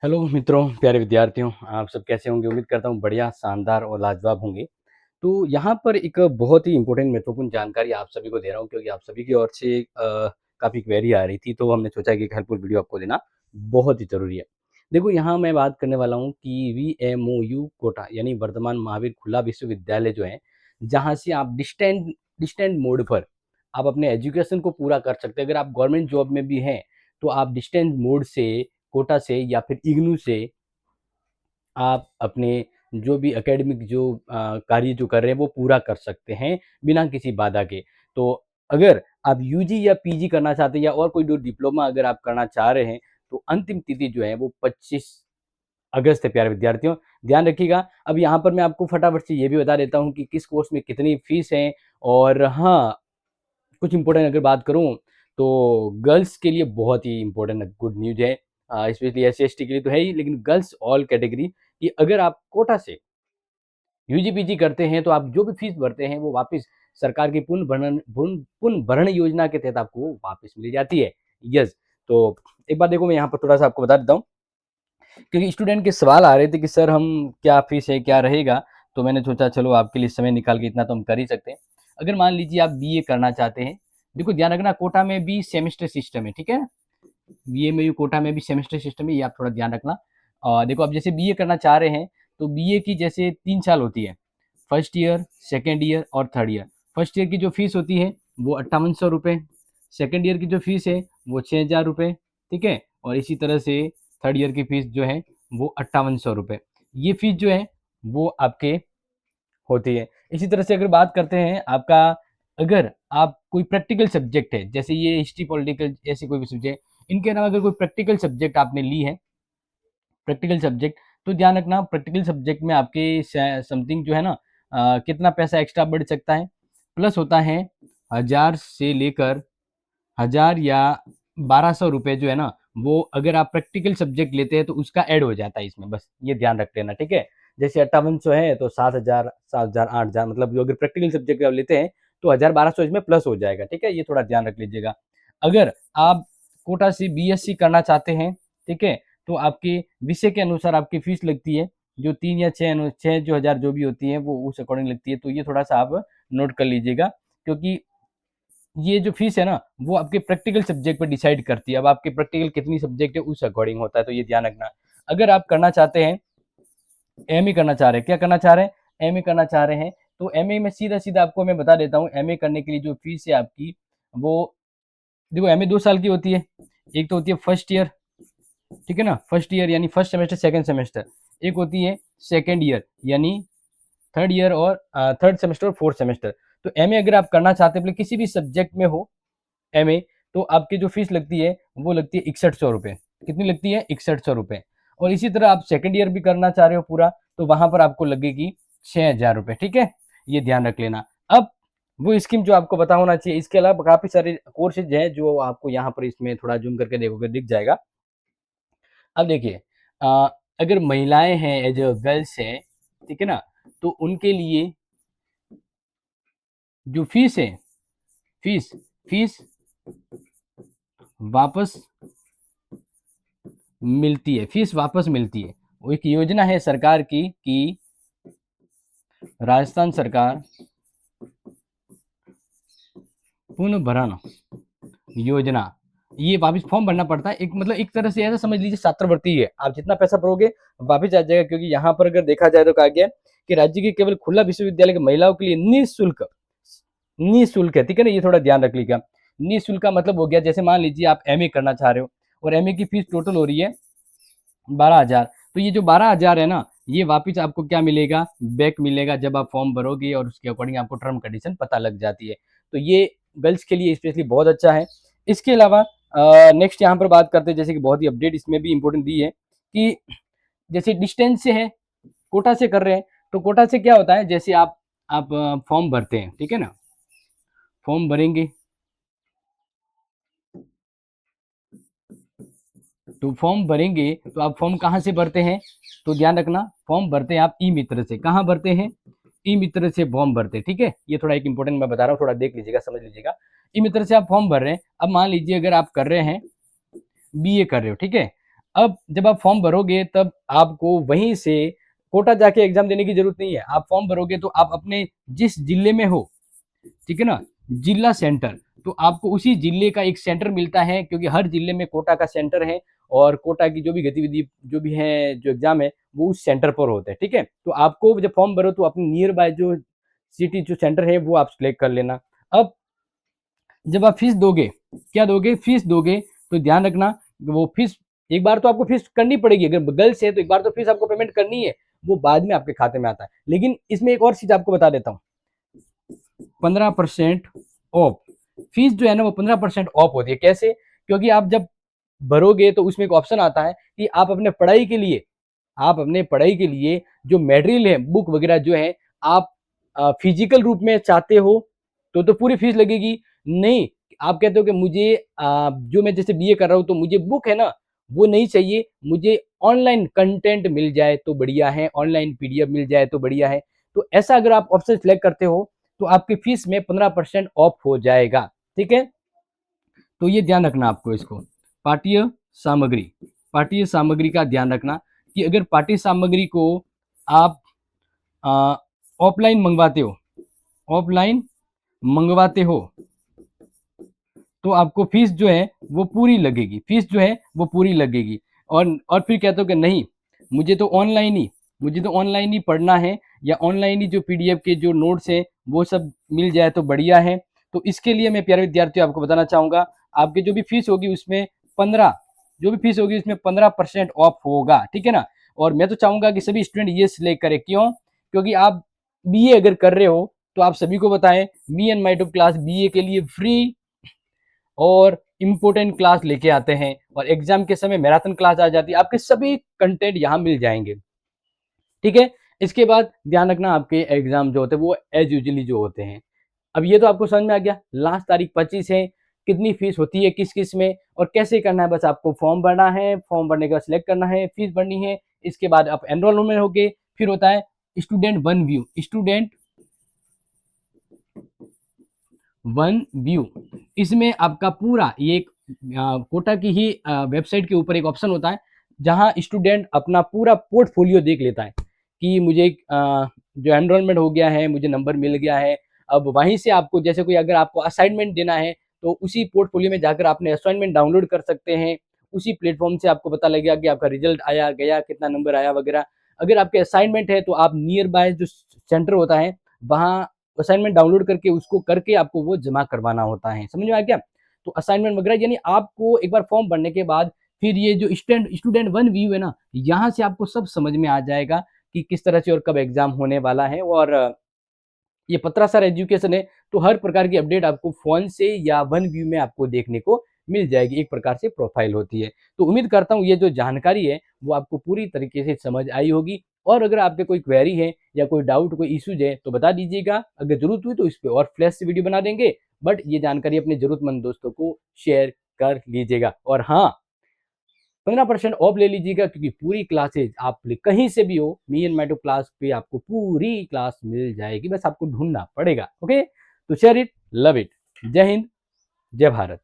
Hello मित्रों, प्यारे विद्यार्थियों, आप सब कैसे होंगे? उम्मीद करता हूँ बढ़िया, शानदार और लाजवाब होंगे। तो यहाँ पर एक बहुत ही इम्पोर्टेंट महत्वपूर्ण जानकारी आप सभी को दे रहा हूँ क्योंकि आप सभी की ओर से काफ़ी क्वेरी आ रही थी, तो हमने सोचा कि एक हेल्पफुल वीडियो आपको देना बहुत ही ज़रूरी है। देखो, यहाँ मैं बात करने वाला हूँ कि वीएमओयू कोटा यानी वर्धमान महावीर खुला विश्वविद्यालय जो है, जहाँ से आप डिस्टेंट डिस्टेंट मोड पर आप अपने एजुकेशन को पूरा कर सकते हैं। अगर आप गवर्नमेंट जॉब में भी हैं, तो आप डिस्टेंट मोड से कोटा से या फिर इग्नू से आप अपने जो भी एकेडमिक जो कार्य जो कर रहे हैं वो पूरा कर सकते हैं बिना किसी बाधा के। तो अगर आप यूजी या पीजी करना चाहते हैं या और कोई जो डिप्लोमा अगर आप करना चाह रहे हैं, तो अंतिम तिथि जो है वो 25 अगस्त है प्यारे विद्यार्थियों, ध्यान रखिएगा। अब यहाँ पर मैं आपको फटाफट से ये भी बता देता हूँ कि किस कोर्स में कितनी फीस है। और हाँ, कुछ इम्पोर्टेंट अगर बात करूँ तो गर्ल्स के लिए बहुत ही इम्पोर्टेंट गुड न्यूज़ है। स्पेशली एससी-एसटी के लिए तो है ही, लेकिन गर्ल्स ऑल कैटेगरी कि अगर आप कोटा से यूजी-पीजी करते हैं तो आप जो भी फीस भरते हैं वो वापस सरकार की पुनः भरण योजना के तहत आपको वापस मिल जाती है। यस, तो एक बात देखो, मैं यहाँ पर थोड़ा-सा आपको बता देता हूँ क्योंकि स्टूडेंट के सवाल आ रहे थे कि सर हम क्या फीस है, क्या रहेगा? तो मैंने सोचा चलो आपके लिए समय निकाल के इतना तो हम कर ही सकते हैं। अगर मान लीजिए आप बीए करना चाहते हैं, देखो ध्यान रखना कोटा में भी सेमेस्टर सिस्टम है, ठीक है? बीए कोटा में भी सेमेस्टर सिस्टम है, ये आप थोड़ा ध्यान रखना। देखो आप जैसे बीए करना चाह रहे हैं, तो बीए की जैसे 3 साल होती है, फर्स्ट ईयर, सेकंड ईयर और थर्ड ईयर। फर्स्ट ईयर की जो फीस होती है वो 5800 रुपये, सेकंड ईयर की जो फीस है वो 6000 रुपये, ठीक है? और इसी तरह से थर्ड ईयर की फीस जो है वो 5800 रुपये। ये फीस जो है वो आपके होती है। इसी तरह से अगर बात करते हैं आपका, अगर आप कोई प्रैक्टिकल सब्जेक्ट है, जैसे ये हिस्ट्री, पॉलिटिकल ऐसे कोई भी सब्जेक्ट, इनके अलावा अगर कोई प्रैक्टिकल सब्जेक्ट आपने ली है, प्रैक्टिकल सब्जेक्ट, तो ध्यान रखना प्रैक्टिकल सब्जेक्ट में आपके समथिंग जो है ना, कितना पैसा एक्स्ट्रा बढ़ सकता है, प्लस होता है 1000 से लेकर 1000 या 1200 रुपये जो है ना, वो अगर आप प्रैक्टिकल सब्जेक्ट लेते हैं तो उसका ऐड हो जाता है इसमें, बस ये ध्यान रख लेना, ठीक है? जैसे 5800 है तो 7000, 7000, 8000, मतलब जो अगर प्रैक्टिकल सब्जेक्ट आप लेते हैं तो 1000-1200 इसमें प्लस हो जाएगा, ठीक है? ये थोड़ा ध्यान रख लीजिएगा। अगर आप कोटा से बीएससी करना चाहते हैं, ठीक है? तो आपके विषय के अनुसार आपकी फीस लगती है, जो 3 या 6 जो हज़ार जो भी होती है वो उस अकॉर्डिंग लगती है, तो ये थोड़ा-सा आप नोट कर लीजिएगा, क्योंकि ये जो फीस है ना, वो आपके प्रैक्टिकल सब्जेक्ट पे डिसाइड करती है। अब आपके प्रैक्टिकल कितनी सब्जेक्ट है उस अकॉर्डिंग होता है, तो ये ध्यान रखना। अगर आप करना चाहते हैं, एमए करना चाह रहे हैं, क्या करना चाह रहे हैं? एमए करना चाह रहे हैं, तो एमए में सीधा-सीधा आपको मैं बता देता हूँ, एमए करने के लिए जो फीस है आपकी, वो देखो एमए 2 साल की होती है। एक तो होती है फर्स्ट ईयर, ठीक है ना? फर्स्ट ईयर यानी फर्स्ट सेमेस्टर, सेकंड सेमेस्टर। एक होती है सेकंड ईयर यानी थर्ड ईयर और थर्ड सेमेस्टर और फोर्थ सेमेस्टर। तो एमए अगर आप करना चाहते हैं, मतलब किसी भी सब्जेक्ट में हो एमए, तो आपकी जो फीस लगती है वो लगती है 6100 रुपये। कितनी लगती है? 6100 रुपये। और इसी तरह आप सेकंड ईयर भी करना चाह रहे हो पूरा, तो वहां पर आपको लगेगी 6000 रुपये, ठीक है? ये ध्यान रख लेना। अब वो स्कीम जो आपको पता होना चाहिए, इसके अलावा काफी सारे कोर्सेज हैं जो आपको यहाँ पर इसमें थोड़ा जूम करके देखोगे दिख जाएगा। अब देखिए, अगर महिलाएं हैं, एज अ गर्ल्स है, ठीक है ना, तो उनके लिए जो फीस है, फीस फीस वापस मिलती है, फीस वापस मिलती है। वो एक योजना है सरकार की कि राजस्थान सरकार पुनर्भरण योजना, ये वापस फॉर्म भरना पड़ता है। एक मतलब एक तरह से ऐसा समझ लीजिए छात्रवृत्ति है, आप जितना पैसा भरोगे वापस आ जाएगा, क्योंकि यहाँ पर अगर देखा जाए तो कहा गया है कि राज्य के केवल खुला विश्वविद्यालय की महिलाओं के लिए निःशुल्क, निःशुल्क है, ठीक है ना? ये थोड़ा ध्यान रख लीजिएगा। निःशुल्क का मतलब हो गया, जैसे मान लीजिए आप एमए करना चाह रहे हो और एमए की फीस टोटल हो रही है 12,000, तो ये जो 12,000 है ना, ये वापिस आपको क्या मिलेगा? बैक मिलेगा जब आप फॉर्म भरोगे और उसके अकॉर्डिंग आपको टर्म कंडीशन पता लग जाती है। तो ये गर्ल्स के लिए स्पेशली बहुत अच्छा है। इसके अलावा नेक्स्ट यहाँ पर बात करते हैं, जैसे कि बहुत ही अपडेट इसमें भी इम्पोर्टेंट दी है कि जैसे डिस्टेंस से है, कोटा से कर रहे हैं, तो कोटा से क्या होता है, जैसे आप फॉर्म भरते हैं, ठीक है ना? फॉर्म भरेंगे, तो फॉर्म भरेंगे तो आप फॉर्म कहाँ से भरते हैं? तो ध्यान रखना, फॉर्म भरते हैं आप ई मित्र से। कहाँ भरते हैं? ई मित्र से फॉर्म भरते हैं, ठीक है? ये थोड़ा एक इंपॉर्टेंट मैं बता रहा हूँ, थोड़ा देख लीजिएगा, समझ लीजिएगा। ई मित्र से आप फॉर्म भर रहे हैं। अब मान लीजिए अगर आप कर रहे हैं, बीए कर रहे हो, ठीक है? अब जब आप फॉर्म भरोगे तब आपको वहीं से कोटा जाके एग्जाम देने की जरूरत नहीं है। आप फॉर्म भरोगे तो आप अपने जिस जिले में हो, ठीक है ना, जिला सेंटर, तो आपको उसी जिले का एक सेंटर मिलता है, क्योंकि हर जिले में कोटा का सेंटर है और कोटा की जो भी गतिविधि जो भी है, जो एग्जाम है वो उस सेंटर पर होता है। ठीक है, तो आपको जब फॉर्म भरो तो अपने नियर बाय जो सिटी जो सेंटर है वो आप सिलेक्ट कर लेना। अब जब आप फीस दोगे, क्या दोगे, फीस दोगे, तो ध्यान रखना वो फीस एक बार तो आपको फीस करनी पड़ेगी। अगर गर्ल्स है तो एक बार तो फीस आपको पेमेंट करनी है, वो बाद में आपके खाते में आता है। लेकिन इसमें एक और चीज आपको बता देता हूँ, 15% ऑफ फीस जो है ना वो 15% ऑफ होती है। कैसे? क्योंकि आप जब भरोगे तो उसमें एक ऑप्शन आता है कि आप अपने पढ़ाई के लिए, आप अपने पढ़ाई के लिए जो मटेरियल है, बुक वगैरह जो है, आप फिजिकल रूप में चाहते हो तो पूरी फीस लगेगी। नहीं, आप कहते हो कि मुझे जो मैं जैसे बीए कर रहा हूँ तो मुझे बुक है ना वो नहीं चाहिए, मुझे ऑनलाइन कंटेंट मिल जाए तो बढ़िया है, ऑनलाइन पीडीएफ मिल जाए तो बढ़िया है। तो ऐसा अगर आप ऑप्शन सिलेक्ट करते हो तो आपकी फीस में 15% ऑफ हो जाएगा। ठीक है, तो ये ध्यान रखना आपको इसको। पाठ्य सामग्री, पाठ्य सामग्री का ध्यान रखना कि अगर पाठ्य सामग्री को आप ऑफलाइन मंगवाते हो, ऑफलाइन मंगवाते हो तो आपको फीस जो है वो पूरी लगेगी, फीस जो है वो पूरी लगेगी। और फिर कहते हो कि नहीं, मुझे तो ऑनलाइन ही, मुझे तो ऑनलाइन ही पढ़ना है, या ऑनलाइन ही जो पीडीएफ के जो नोट्स हैं वो सब मिल जाए तो बढ़िया है। तो इसके लिए मैं प्यारे विद्यार्थियों आपको बताना चाहूँगा, आपकी जो भी फीस होगी उसमें 15, जो भी फीस होगी उसमें 15% ऑफ होगा। ठीक है ना, और मैं तो चाहूँगा कि सभी स्टूडेंट ये सिलेक्ट करें। क्यों? क्योंकि आप बीए अगर कर रहे हो तो आप सभी को बताएं, me and my two class BA के लिए फ्री और इम्पोर्टेंट क्लास लेके आते हैं, और एग्जाम के समय मैराथन क्लास आ जाती है, आपके सभी कंटेंट यहाँ मिल जाएंगे। ठीक है, इसके बाद ध्यान रखना आपके एग्जाम जो होते हैं वो एज यूजली जो होते हैं। अब ये तो आपको समझ में आ गया, लास्ट तारीख 25 है, कितनी फीस होती है किस किस में और कैसे करना है। बस आपको फॉर्म भरना है, फॉर्म भरने के बाद सिलेक्ट करना है, फीस भरनी है, इसके बाद आप एनरोलमेंट होगे, फिर होता है student one view, student one view. इसमें आपका पूरा ये कोटा की ही वेबसाइट के ऊपर एक ऑप्शन होता है जहां स्टूडेंट अपना पूरा पोर्टफोलियो देख लेता है कि मुझे जो एनरोलमेंट हो गया है, मुझे नंबर मिल गया है। अब वहीं से आपको जैसे कोई अगर आपको असाइनमेंट देना है तो उसी पोर्टफोलियो में जाकर आपने असाइनमेंट डाउनलोड कर सकते हैं। उसी प्लेटफॉर्म से आपको पता लगेगा कि आपका रिजल्ट आया गया, कितना नंबर आया वगैरह। अगर आपके असाइनमेंट है तो आप नियर बाय जो सेंटर होता है वहाँ असाइनमेंट डाउनलोड करके उसको करके आपको वो जमा करवाना होता है। समझ में आ गया? तो असाइनमेंट वगैरह यानी आपको एक बार फॉर्म भरने के बाद फिर ये जो स्टूडेंट वन व्यू है ना, यहाँ से आपको सब समझ में आ जाएगा कि किस तरह से और कब एग्जाम होने वाला है। और ये पत्राचार एजुकेशन है तो हर प्रकार की अपडेट आपको फोन से या वन व्यू में आपको देखने को मिल जाएगी, एक प्रकार से प्रोफाइल होती है। तो उम्मीद करता हूँ ये जो जानकारी है वो आपको पूरी तरीके से समझ आई होगी। और अगर आप पे कोई क्वेरी है या कोई डाउट, कोई इश्यूज है तो बता दीजिएगा, अगर जरूरत हुई तो इस पर और फ्लैश वीडियो बना देंगे। बट ये जानकारी अपने जरूरतमंद दोस्तों को शेयर कर लीजिएगा। और हाँ, 15% ऑफ ले लीजिएगा, क्योंकि पूरी क्लासेज आप कहीं से भी हो, me and my two class पे आपको पूरी क्लास मिल जाएगी, बस आपको ढूंढना पड़ेगा। ओके, तो शेयर इट, लव इट। जय हिंद, जय भारत।